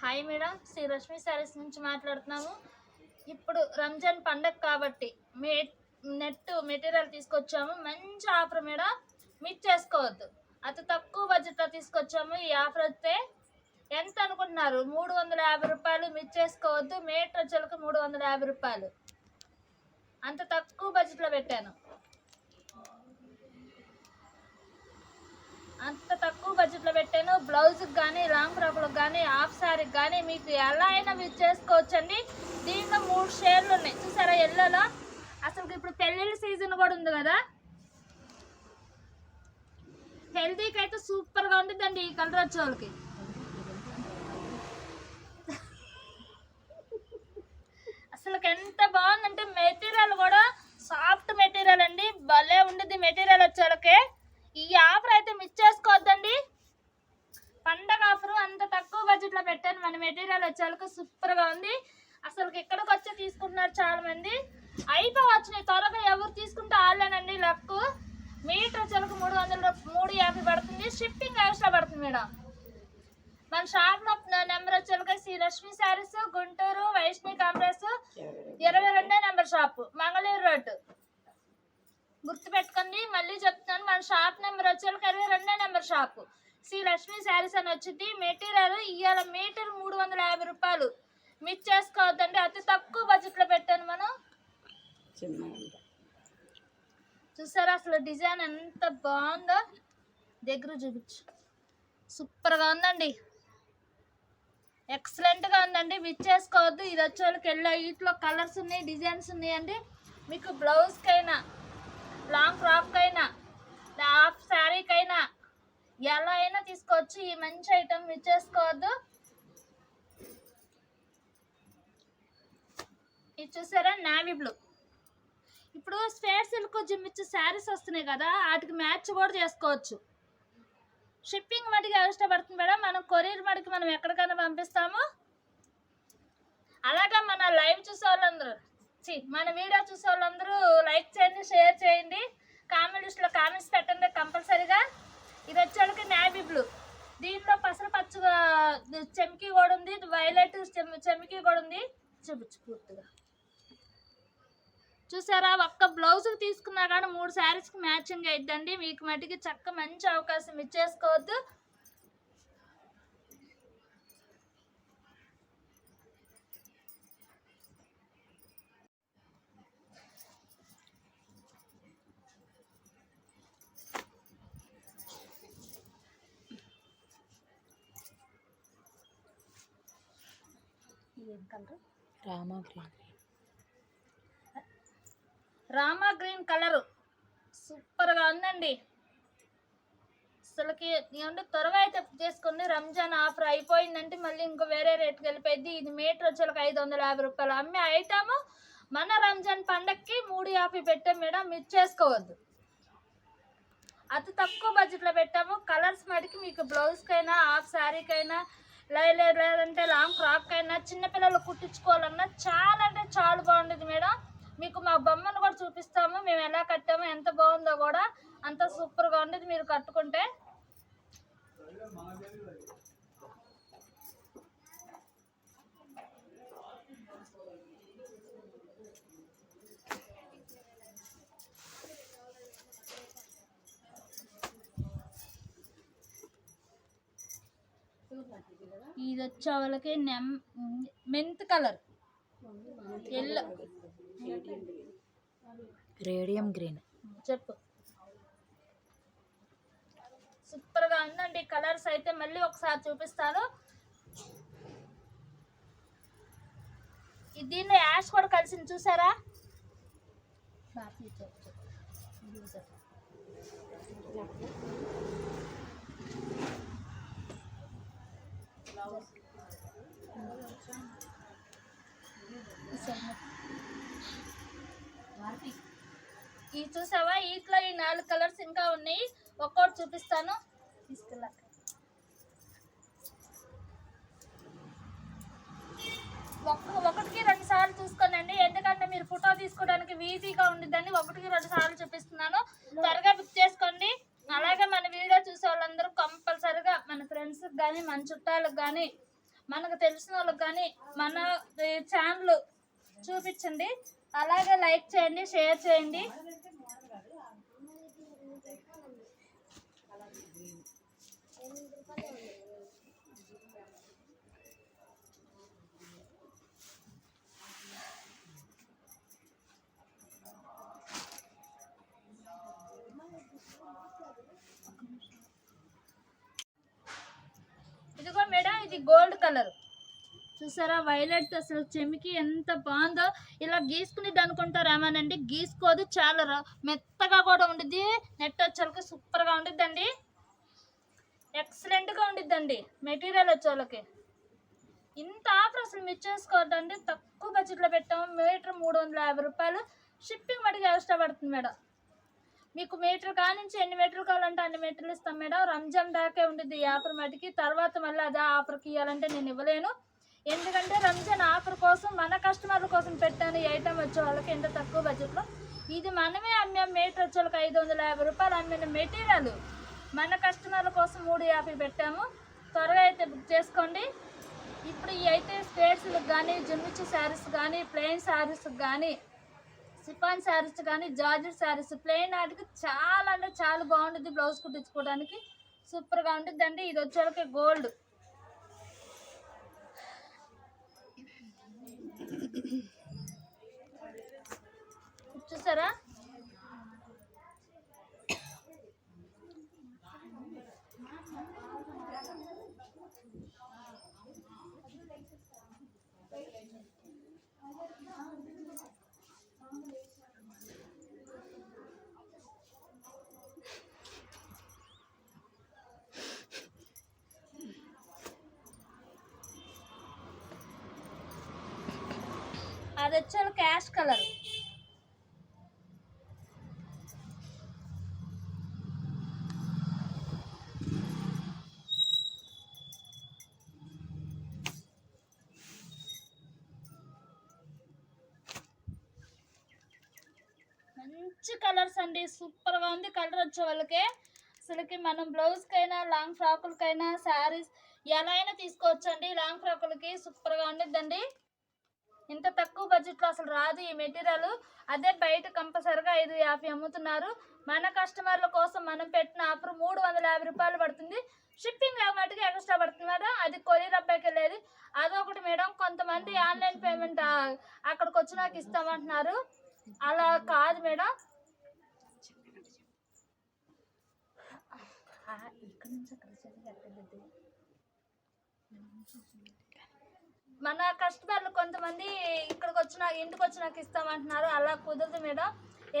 Hi madam, Shri Rashmi saris నుంచి మాట్లాడుతున్నాము. ఇప్పుడు రంజాన్ పండగ కాబట్టి నెట్ మెటీరియల్ తీసుకొచ్చాము. మంచి ఆఫర్ మేడం, మిస్ చేసుకోవద్దు. అతి తక్కువ బడ్జెట్లో తీసుకొచ్చాము. ఈ ఆఫర్ వస్తే ఎంత అనుకుంటున్నారు? 350 రూపాయలు. మిస్ చేసుకోవద్దు. మీటర్ వచ్చేలకు 350 రూపాయలు. అంత తక్కువ బడ్జెట్లో పెట్టాను. బ్లౌజ్కి కానీ, లాంగ్ ఫ్రాక్లకు కానీ, హాఫ్ శారీకి కానీ మీకు ఎలా అయినా మీరు చేసుకోవచ్చండి. దీంట్లో 3 షేడ్లు ఉన్నాయి చూసారా ఎల్లోలో. అసలు ఇప్పుడు పెళ్ళిళ్ళ సీజన్ కూడా ఉంది కదా, హెల్దీకి అయితే సూపర్గా ఉంటుందండి ఈ కలర్ వచ్చే వాళ్ళకి. అసలు ఎంత బాగుందంటే మెటీరియల్ కూడా సాఫ్ట్ మెటీరియల్ అండి, భలే ఉండేది మెటీరియల్ వచ్చే వాళ్ళకి. ఈ ఆఫర్ అయితే మిస్ చేసుకోవద్దండి. పండగ ఆఫర్ అంత తక్కువ బడ్జెట్లో పెట్టాను. మన మెటీరియల్ వచ్చేళ్ళకి సూపర్గా ఉంది. అసలు ఇక్కడికి వచ్చి తీసుకుంటున్నారు చాలా మంది. అయిపోవచ్చున్నాయి త్వరగా. ఎవరు తీసుకుంటే వాళ్ళేనండి లక్కు. మీటర్ వచ్చేళ్ళకి 350 పడుతుంది. షిప్పింగ్ ఎక్స్ట్రా పడుతుంది మేడం. మన షాప్లో నెంబర్ వచ్చేళ్ళకి Shri Rashmi sarees, Guntur Vaishnavi complex 22 number shop, Mangaluru road. గుర్తుపెట్టుకోండి, మళ్ళీ చెప్తున్నాను. మన షాప్ నెంబర్ వచ్చేళ్ళకి 22 నెంబర్ షాపు శ్రీ లక్ష్మి శారీస్ అని వచ్చింది. మెటీరియల్ ఇవాళ మీటర్ 350 రూపాయలు. మిస్ చేసుకోవద్దండి. అతి తక్కువ బడ్జెట్లో పెట్టాను మనం. చూసారా అసలు డిజైన్ ఎంత బాగుందో, దగ్గర చూపించు. సూపర్గా ఉందండి, ఎక్సలెంట్గా ఉందండి. మిస్ చేసుకోవద్దు. ఇది వచ్చే వాళ్ళకి వీటిలో కలర్స్ ఉన్నాయి, డిజైన్స్ ఉన్నాయండి. మీకు బ్లౌజ్కైనా, లాంగ్ ఫ్రాక్కైనా, హాఫ్ శారీకైనా ఎలా అయినా తీసుకోవచ్చు. ఈ మంచి ఐటమ్ మిస్ చేసుకోవద్దు. ఇది చూసారా నావీ బ్లూ. ఇప్పుడు స్పేర్ సిల్క్ జిమ్మిచ్చు శారీస్ వస్తున్నాయి కదా, వాటికి మ్యాచ్ కూడా చేసుకోవచ్చు. షిప్పింగ్ మటుకు ఇష్టపడుతుంది మేడం. మనం కొరియర్ మటుకు మనం ఎక్కడికైనా పంపిస్తాము. అలాగా మన లైవ్ చూసే వాళ్ళందరూ, మన వీడియో చూసే వాళ్ళందరూ లైక్ చేయండి, షేర్ చేయండి, కామెంట్ లిస్ట్లో కామెంట్స్ పెట్టండి కంపల్సరీగా. ఇది వచ్చేళ్ళకి నావీ బ్లూ. దీంట్లో పసర పచ్చగా చెమ్కి కూడా ఉంది, వైలెట్ చెమ్కి కూడా ఉంది. చూపించు పూర్తిగా. చూసారా, ఒక్క బ్లౌజ్కి తీసుకున్నా కానీ 3 శారీస్కి మ్యాచింగ్ అయిద్దండి. మీకు మటుకి చక్క మంచి అవకాశం ఇచ్చేసుకోవద్దు. రామా గ్రీన్ కలరు సూపర్గా ఉందండి. అసలుకి ఏమంటే త్వరగా అయితే చేసుకోండి. రంజాన్ ఆఫర్ అయిపోయిందంటే మళ్ళీ ఇంకో వేరే రేట్కి వెళ్ళిపోయింది. ఇది మీటర్ వచ్చేలకు 550 రూపాయలు అమ్మే ఐటము. మన రంజాన్ పండగకి 350 పెట్టాం మేడం, మిస్ చేసుకోవద్దు. అతి తక్కువ బడ్జెట్లో పెట్టాము. కలర్స్ మటుకి మీకు బ్లౌజ్కైనా, హాఫ్ శారీకైనా, లేదంటే లాంగ్ ఫ్రాక్ అయినా, చిన్నపిల్లలు కుట్టించుకోవాలన్నా చాలా అంటే చాలా బాగుండేది మేడం. మీకు మా బొమ్మను కూడా చూపిస్తాము, మేము ఎలా కట్టామో, ఎంత బాగుందో కూడా. అంత సూపర్గా ఉండేది మీరు కట్టుకుంటే. ఇది వచ్చే వాళ్ళకి mint colour, yellow, radium green. చెప్పు. సూపర్గా ఉందండి. కలర్స్ అయితే మళ్ళీ ఒకసారి చూపిస్తాను. దీనిలో యాష్ కూడా కలిసింది చూసారా. ఇది చూసావా, వీటిలో ఈ 4 కలర్స్ ఇంకా ఉన్నాయి. ఒక్కొక్కటి చూపిస్తాను. తీసుకెళ్ళా ఒకటికి 2 సార్లు చూసుకోనండి, ఎందుకంటే మీరు ఫోటో తీసుకోవడానికి ఈజీగా ఉండిద్దని 1కి 2 సార్లు చూపిస్తున్నాను. త్వరగా బుక్ చేసుకోండి. అలాగే మన వీడియో చూసే వాళ్ళందరూ కంపల్సరిగా మన ఫ్రెండ్స్కి కానీ, మన చుట్టాలకు కానీ, మనకు తెలిసిన వాళ్ళకి కానీ మన ఛానల్ చూపించండి. అలాగే లైక్ చేయండి, షేర్ చేయండి. ఇదిగో మేడం, ఇది గోల్డ్ కలర్ చూసారా, వైలెట్. అసలు చెమికి ఎంత బాగుందో. ఇలా గీసుకునేది అనుకుంటారేమోనండి, గీసుకోదు. చాలా మెత్తగా కూడా ఉండిద్ది. నెట్ వచ్చేళ్ళకి సూపర్గా ఉండిద్దండి, ఎక్సలెంట్గా ఉండిద్దండి. మెటీరియల్ వచ్చేళ్ళకి ఇంత ఆఫర్ అసలు మిస్ చేసుకోవద్దండి. తక్కువ బడ్జెట్లో పెట్టాము. మీటర్ 350 రూపాయలు. షిప్పింగ్ మటుకు ఎక్స్ట్రా పడుతుంది మేడం. మీకు మీటర్ కానించి ఎన్ని మీటర్లు కావాలంటే అన్ని మీటర్లు ఇస్తాం మేడం. రంజాన్ దాకే ఉండిద్ది ఈ ఆఫర్ మటుకి. తర్వాత మళ్ళీ అదే ఆఫర్కి ఇవ్వాలంటే నేను ఇవ్వలేను. ఎందుకంటే రంజాన్ ఆఫర్ కోసం మన కస్టమర్ల కోసం పెట్టాను. ఈ ఐటమ్ వచ్చే వాళ్ళకి ఎంత తక్కువ బడ్జెట్లో. ఇది మనమే అమ్మాం. మీటర్ వచ్చే వాళ్ళకి 550 రూపాయలు అమ్మిన మెటీరియల్ మన కస్టమర్ల కోసం 350 పెట్టాము. త్వరగా అయితే బుక్ చేసుకోండి. ఇప్పుడు ఈ అయితే స్పేట్స్లకు కానీ, జుమ్మిచ్చి శారీస్ కానీ, ప్లెయిన్ శారీస్కి కానీ, సిఫాన్ శారీస్ కానీ, జార్జెట్ శారీస్ ప్లెయిన్ వాటికి చాలా అంటే చాలా బాగుంటుంది. బ్లౌజ్ కుట్టించుకోవడానికి సూపర్గా ఉంటుందండి. ఇది వచ్చేళ్ళకి గోల్డ్ చూసారా. అది వచ్చే క్యాష్ కలర్. మంచి కలర్స్ అండి, సూపర్గా ఉంది. కలర్ వచ్చే వాళ్ళకి అసలుకి మనం బ్లౌజ్కైనా, లాంగ్ ఫ్రాకులకైనా, శారీస్ ఎలా అయినా తీసుకోవచ్చు అండి. లాంగ్ ఫ్రాకులకి సూపర్గా ఉండిద్దండి. ఇంత తక్కువ బడ్జెట్లో అసలు రాదు ఈ మెటీరియల్. అదే బయట కంపల్సరిగా 550 అమ్ముతున్నారు. మన కస్టమర్ల కోసం మనం పెట్టిన ఆఫర్ 350 రూపాయలు పడుతుంది. షిప్పింగ్ మటుకు ఎక్స్ట్రా పడుతుంది మేడం. అది కొరియర్ అబ్బాయికి వెళ్ళేది. అదొకటి మేడం. కొంతమంది ఆన్లైన్ పేమెంట్ అక్కడికి వచ్చి నాకు ఇస్తామంటున్నారు. అలా కాదు మేడం. మన కస్టమర్లు కొంతమంది ఇక్కడికి వచ్చిన ఇంటికి వచ్చి నాకు ఇస్తామంటున్నారు. అలా కుదరదు మేడం.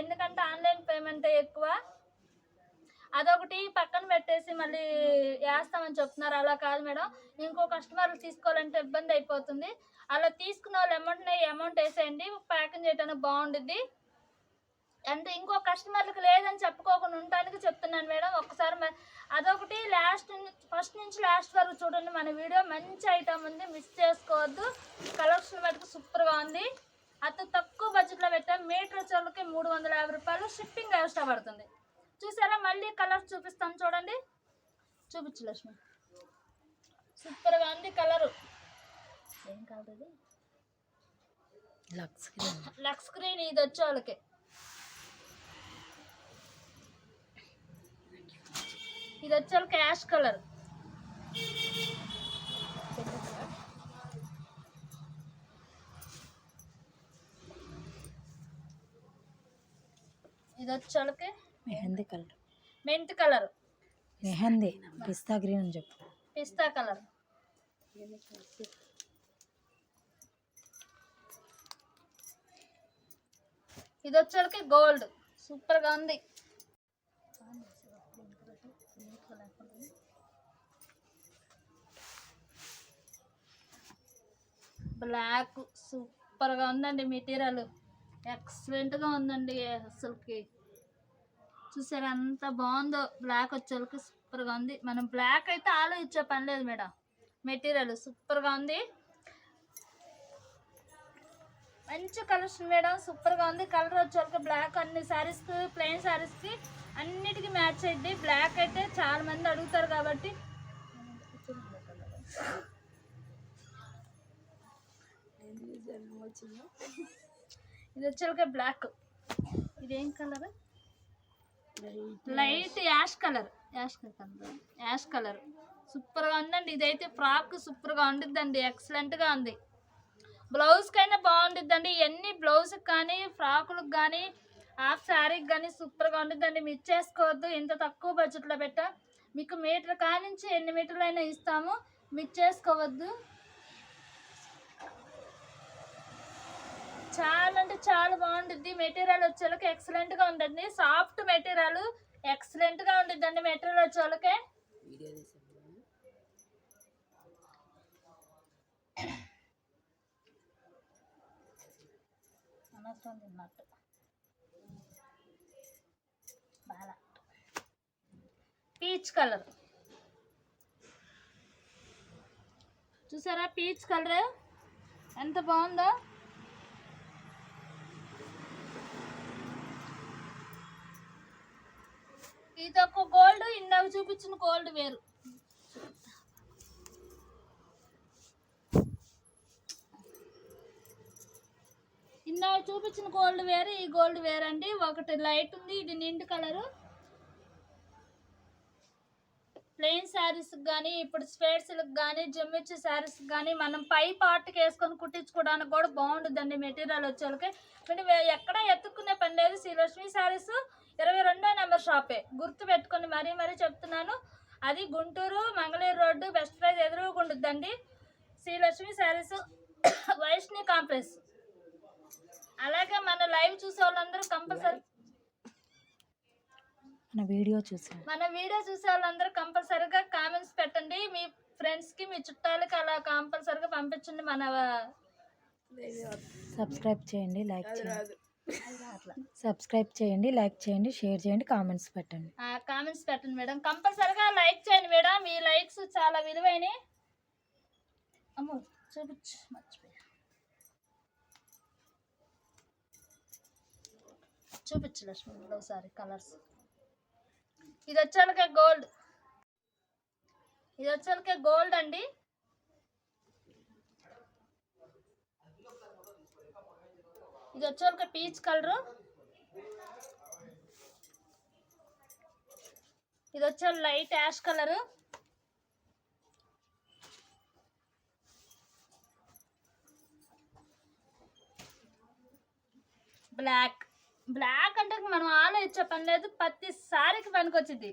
ఎందుకంటే ఆన్లైన్ పేమెంట్ ఎక్కువ. అదొకటి పక్కన పెట్టేసి మళ్ళీ వేస్తామని చెప్తున్నారు. అలా కాదు మేడం. ఇంకో కస్టమర్లు తీసుకోవాలంటే ఇబ్బంది అయిపోతుంది. అలా తీసుకున్న వాళ్ళు అమౌంట్ వేసేయండి. ప్యాకింగ్ చేయడానికి బాగుంటుంది. అంటే ఇంకో కస్టమర్లకు లేదని చెప్పుకోకుండా ఉండటానికి చెప్తున్నాను మేడం. ఒక్కసారి అదొకటి. ఫస్ట్ నుంచి లాస్ట్ వరకు చూడండి మన వీడియో. మంచి ఐటమ్ ఉంది, మిస్ చేసుకోవద్దు. కలెక్షన్ మటుకు సూపర్గా ఉంది. అతి తక్కువ బడ్జెట్లో పెట్టాం. మీటర్ వచ్చేళ్ళకి 350 రూపాయలు. షిప్పింగ్ ఎక్స్ట్రా పడుతుంది. చూసారా, మళ్ళీ కలర్స్ చూపిస్తాను చూడండి. చూపించు లక్ష్మి. సూపర్గా ఉంది కలరు. ఏం కలర్ ఇది? లక్స్ గ్రీన్. ఇది వచ్చే వాళ్ళకి ఇది వచ్చే యాష్ కలర్. ఇది వచ్చే mehndi colour, mint colour, mehndi pista green అని చెప్పు. పిస్తా కలర్. ఇది వచ్చేళ్ళకి గోల్డ్. సూపర్గా ఉంది. బ్లాక్ సూపర్గా ఉందండి. మెటీరియల్ ఎక్సలెంట్గా ఉందండి. అసలుకి చూసారా ఎంత బాగుందో. బ్లాక్ వచ్చేళ్ళకి సూపర్గా ఉంది. మనం బ్లాక్ అయితే ఆలోచించే పని లేదు మేడం. మెటీరియల్ సూపర్గా ఉంది. మంచి కలెక్షన్ మేడం. సూపర్గా ఉంది. కలర్ వచ్చేళ్ళకి బ్లాక్. అన్ని శారీస్కి, ప్లెయిన్ శారీస్కి అన్నిటికీ మ్యాచ్ అయింది. బ్లాక్ అయితే చాలా మంది అడుగుతారు కాబట్టి ఇది వచ్చే బ్లాక్. ఇదేం colour? Light ash colour. Ash colour సూపర్గా ఉందండి. ఇదైతే ఫ్రాక్ సూపర్గా ఉండిద్దండి, ఎక్సలెంట్గా ఉంది. బ్లౌజ్కైనా బాగుండిద్దండి. ఇవన్నీ బ్లౌజ్కి కానీ ఫ్రాకులకు కానీ హాఫ్ శారీకి కానీ సూపర్గా ఉండిద్దండి. మిస్ చేసుకోవద్దు. ఇంత తక్కువ బడ్జెట్లో పెట్టా మీకు మీటర్ కానించి ఎన్ని మీటర్లు అయినా ఇస్తాము, మిస్ చేసుకోవద్దు. చాలా అంటే చాలా బాగుంటుంది. మెటీరియల్ వచ్చేళ్ళకి ఎక్సలెంట్గా ఉంటుంది. సాఫ్ట్ మెటీరియల్ ఎక్సలెంట్గా ఉండిద్దండి. మెటీరియల్ వచ్చేళ్ళకి పీచ్ కలర్ చూసారా? పీచ్ కలర్ ఎంత బాగుందో. ఇది ఒక గోల్డ్, ఇందాక చూపించిన గోల్డ్ వేరు. ఇందాక చూపించిన గోల్డ్ వేరు, ఈ గోల్డ్ వేరు అండి. ఒకటి లైట్ ఉంది, ఇది నిండు కలరు. ప్లెయిన్ శారీస్కి కానీ ఇప్పుడు స్వేట్స్లకు కానీ జమ్మిచ్చి శారీస్కి కానీ మనం పై పార్ట్కి వేసుకొని కుట్టించుకోవడానికి కూడా బాగుంటుందండి. మెటీరియల్ వచ్చేళ్ళకి ఎక్కడ ఎత్తుక్కునే పని లేదు. శ్రీలక్ష్మి శారీస్ 22వ నెంబర్ షాపే, గుర్తు పెట్టుకొని మరీ చెప్తున్నాను. అది Guntur Mangaluru road best price ఎదురుగుంటుందండి. శ్రీలక్ష్మి శారీస్ వైష్ణవి కాంప్లెక్స్. అలాగే మన లైవ్ చూసే వాళ్ళందరూ కంపల్సరీ మన వీడియో చూసే వాళ్ళందరూ కంపల్సరీగా కామెంట్స్ పెట్టండి. మీ ఫ్రెండ్స్కి మీ చుట్టాలకి అలా కంపల్సరీగా పంపించండి. మన సబ్స్క్రైబ్ చేయండి, లైక్ చేయండి, షేర్ చేయండి, కామెంట్స్ పెట్టండి మేడం. కంపల్సరీగా లైక్ చేయండి మేడం. మీ లైక్స్ చాలా విలువైనవి. అమ్మో చూపించు, మర్చిపోయా. చూపించు లక్ష్మి ఒకసారి కలర్స్. ఇది వచ్చేళ్ళకే గోల్డ్ అండి. ఇది వచ్చేళ్ళకే పీచ్ కలరు. ఇది వచ్చే లైట్ యాష్ కలరు. బ్లాక్ అంటే మనం ఆలోచించే పని లేదు, ప్రతి సారీకి పనికొచ్చింది.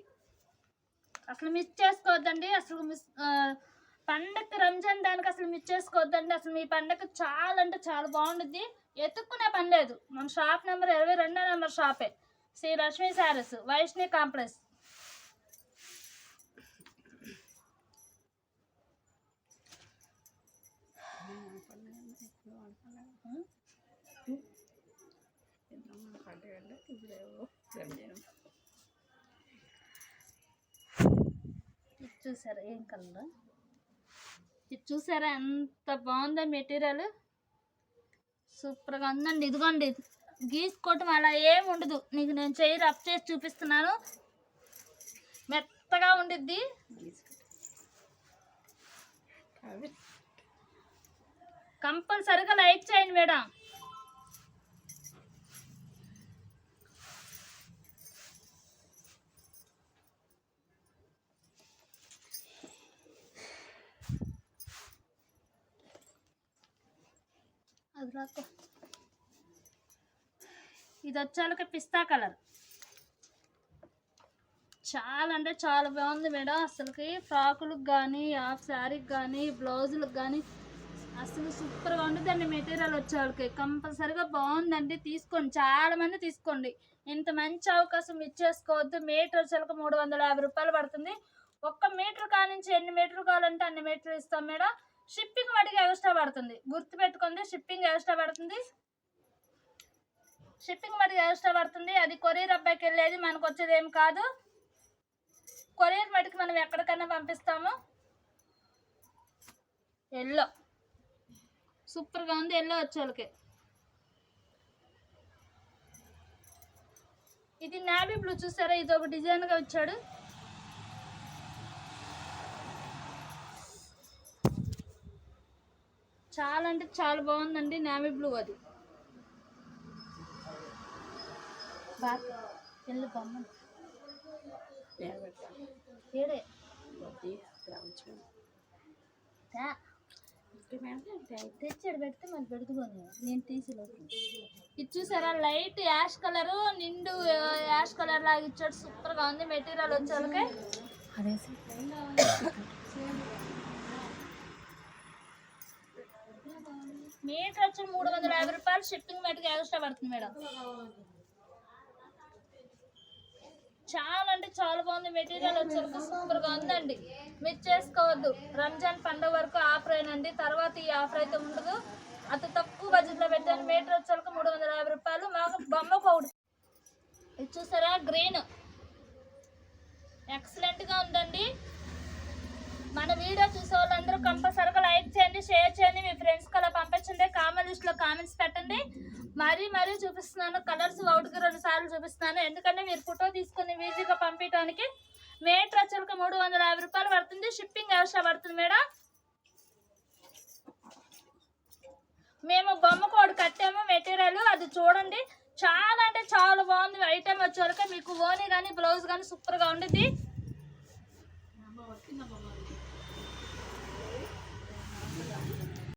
అసలు మిస్ చేసుకోవద్దండి. అసలు పండగ రంజాన్ దానికి అసలు మిస్ చేసుకోవద్దండి. అసలు మీ పండగ చాలా అంటే చాలా బాగుంటుంది. ఎత్తుక్కునే పని లేదు. మన షాప్ నెంబర్ 22వ నెంబర్ షాపే, శ్రీ లక్ష్మీ శారీస్ వైష్ణవి కాంప్లెక్స్. చూసారా ఏం కలర్? ఇది చూసారా ఎంత బాగుందో మెటీరియల్, సూపర్గా ఉందండి. ఇదిగోండి, గీసుకోవటం అలా ఏం ఉండదు. నీకు నేను చెయ్యి రఫ్ చేసి చూపిస్తున్నాను. మెత్తగా ఉండిద్ది. కంపల్సరిగా లైక్ చేయండి మేడం. ఇది వచ్చేళ్ళకి పిస్తా కలర్. చాలా అంటే చాలా బాగుంది మేడం. అసలుకి ఫ్రాకులకు కానీ హాఫ్ శారీకి కానీ బ్లౌజులకు కానీ అసలు సూపర్గా ఉంటుందండి. మెటీరియల్ వచ్చేవాళ్ళకి కంపల్సరీగా బాగుందండి. తీసుకోండి, చాలామంది తీసుకోండి. ఇంత మంచి అవకాశం ఇచ్చేసుకోవద్దు. మీటర్ వచ్చేళ్ళకి 350 రూపాయలు పడుతుంది. ఒక్క మీటర్ కానించి ఎన్ని మీటర్లు కావాలంటే అన్ని మీటర్లు ఇస్తాం మేడం. షిప్పింగ్ వాటికి ఎక్స్ట్రా పడుతుంది, గుర్తుపెట్టుకోండి. షిప్పింగ్ ఎక్స్ట్రా పడుతుంది. అది కొరియర్ అబ్బాయికి వెళ్ళేది, మనకు వచ్చేది ఏం కాదు. కొరియర్ మటుకు మనం ఎక్కడికైనా పంపిస్తాము. ఎల్లో సూపర్గా ఉంది. ఎల్లో వచ్చేళ్ళకి ఇది నావీ బ్లూ చూసారా? ఇది ఒక డిజైన్గా వచ్చాడు. చాలా అంటే చాలా బాగుందండి. నేవీ బ్లూ అది ఎల్లు బొమ్మ ఏడే తెచ్చాడు పెడితే మళ్ళీ పెడుతుంది నేను తీసిలోకి. ఇది చూసారా లైట్ యాష్ కలరు నిండు యాష్ కలర్ లాగా ఇచ్చాడు. సూపర్గా ఉంది మెటీరియల్ వచ్చేళ్ళకి. మీటర్ వచ్చి 350 రూపాయలు. షిప్పింగ్ మటుకు ఎక్స్ట్రా పడుతుంది మేడం. చాలా అంటే చాలా బాగుంది మెటీరియల్ వచ్చేసరికి. సూపర్గా ఉందండి. మిస్ చేసుకోవద్దు. రంజాన్ పండుగ వరకు ఆఫర్ అయినండి. తర్వాత ఈ ఆఫర్ అయితే ఉండదు. అంత తక్కువ బడ్జెట్లో పెట్టాను. మీటర్ వచ్చేసరికి 350 రూపాయలు. మాకు బొమ్మ పౌడర్ ఇది చూసారా గ్రీన్ ఎక్సలెంట్గా ఉందండి. మన వీడియో చూసే వాళ్ళందరూ కంపల్సరీగా లైక్ చేయండి, షేర్ చేయండి, మీ ఫ్రెండ్స్కి అలా పంపించండి. కామెంట్ లిస్ట్లో కామెంట్స్ పెట్టండి. మరీ చూపిస్తున్నాను. కలర్స్ అవుట్కి 2 సార్లు చూపిస్తున్నాను. ఎందుకంటే మీరు ఫోటో తీసుకుని ఈజీగా పంపించడానికి. మీటర్ వచ్చేసరికి 350 రూపాయలు పడుతుంది. షిప్పింగ్ ఎక్స్ట్రా పడుతుంది మేడం. మేము బొమ్మ కోడ్ కట్టాము మెటీరియల్. అది చూడండి. చాలా అంటే చాలా బాగుంది ఐటమ్ వచ్చేసరికి. మీకు ఓనీ కానీ బ్లౌజ్ కానీ సూపర్గా ఉండిద్ది.